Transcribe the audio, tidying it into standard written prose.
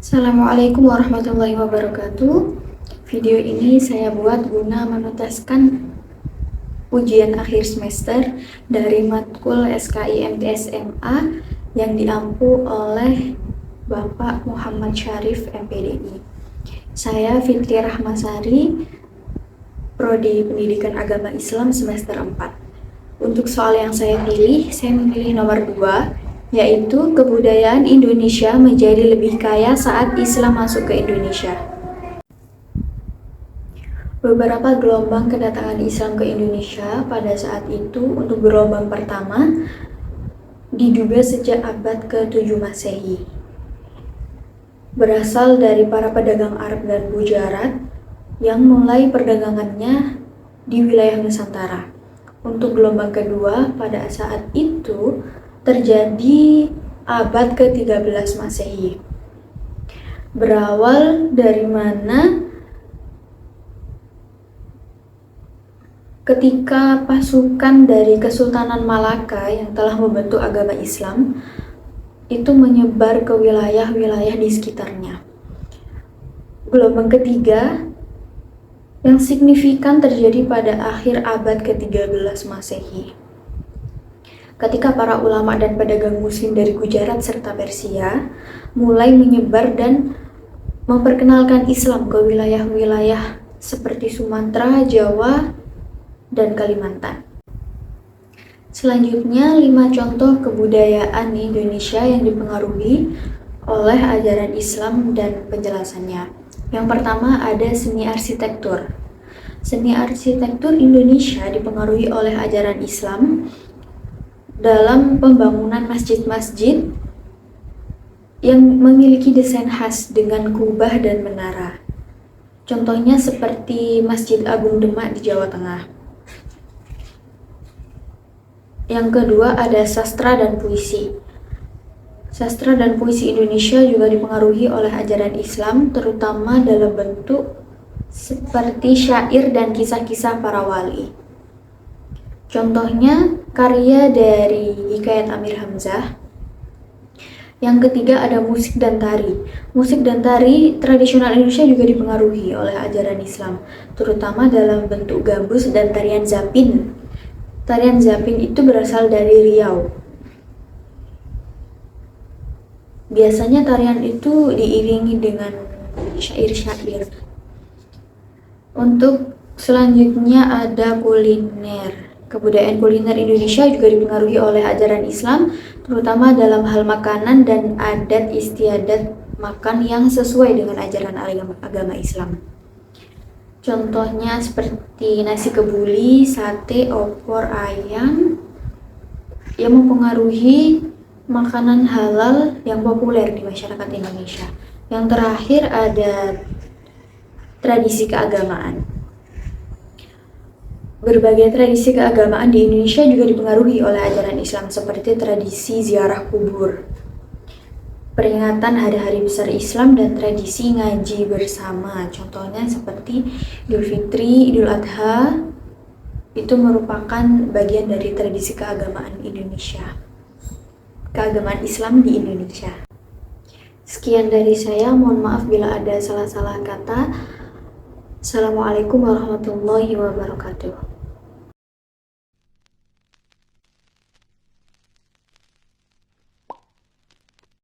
Assalamualaikum warahmatullahi wabarakatuh. Video ini saya buat guna menuntaskan ujian akhir semester dari matkul SKI/MTS/MA yang diampu oleh Bapak Muhammad Syarif MPDI. Saya Fitri Rahmasari, Prodi Pendidikan Agama Islam semester 4. Untuk soal yang saya memilih nomor 2, yaitu kebudayaan Indonesia menjadi lebih kaya saat Islam masuk ke Indonesia. Beberapa gelombang kedatangan Islam ke Indonesia pada saat itu untuk gelombang pertama diduga sejak abad ke-7 Masehi. Berasal dari para pedagang Arab dan Gujarat yang mulai perdagangannya di wilayah Nusantara. Untuk gelombang kedua pada saat itu terjadi abad ke-13 Masehi. Berawal dari mana? Ketika pasukan dari Kesultanan Malaka yang telah membentuk agama Islam itu menyebar ke wilayah-wilayah di sekitarnya. Gelombang ketiga yang signifikan terjadi pada akhir abad ke-13 Masehi. Ketika para ulama dan pedagang muslim dari Gujarat serta Persia mulai menyebar dan memperkenalkan Islam ke wilayah-wilayah seperti Sumatera, Jawa, dan Kalimantan. Selanjutnya, 5 contoh kebudayaan Indonesia yang dipengaruhi oleh ajaran Islam dan penjelasannya. Yang pertama ada seni arsitektur. Seni arsitektur Indonesia dipengaruhi oleh ajaran Islam dalam pembangunan masjid-masjid yang memiliki desain khas dengan kubah dan menara. Contohnya seperti Masjid Agung Demak di Jawa Tengah. Yang kedua ada sastra dan puisi. Sastra dan puisi Indonesia juga dipengaruhi oleh ajaran Islam, terutama dalam bentuk seperti syair dan kisah-kisah para wali. Contohnya karya dari Hikayat Amir Hamzah. Yang ketiga ada musik dan tari. Musik dan tari tradisional Indonesia juga dipengaruhi oleh ajaran Islam, terutama dalam bentuk gambus dan tarian zapin. Tarian zapin itu berasal dari Riau. Biasanya tarian itu diiringi dengan syair-syair. Untuk selanjutnya ada kuliner. Kebudayaan kuliner Indonesia juga dipengaruhi oleh ajaran Islam, terutama dalam hal makanan dan adat istiadat makan yang sesuai dengan ajaran agama Islam. Contohnya seperti nasi kebuli, sate, opor, ayam yang mempengaruhi makanan halal yang populer di masyarakat Indonesia. Yang terakhir ada tradisi keagamaan. Berbagai tradisi keagamaan di Indonesia juga dipengaruhi oleh ajaran Islam seperti tradisi ziarah kubur, peringatan hari-hari besar Islam, dan tradisi ngaji bersama. Contohnya seperti Idul Fitri, Idul Adha, itu merupakan bagian dari tradisi keagamaan Indonesia. Keagamaan Islam di Indonesia. Sekian dari saya, mohon maaf bila ada salah-salah kata. Assalamualaikum warahmatullahi wabarakatuh.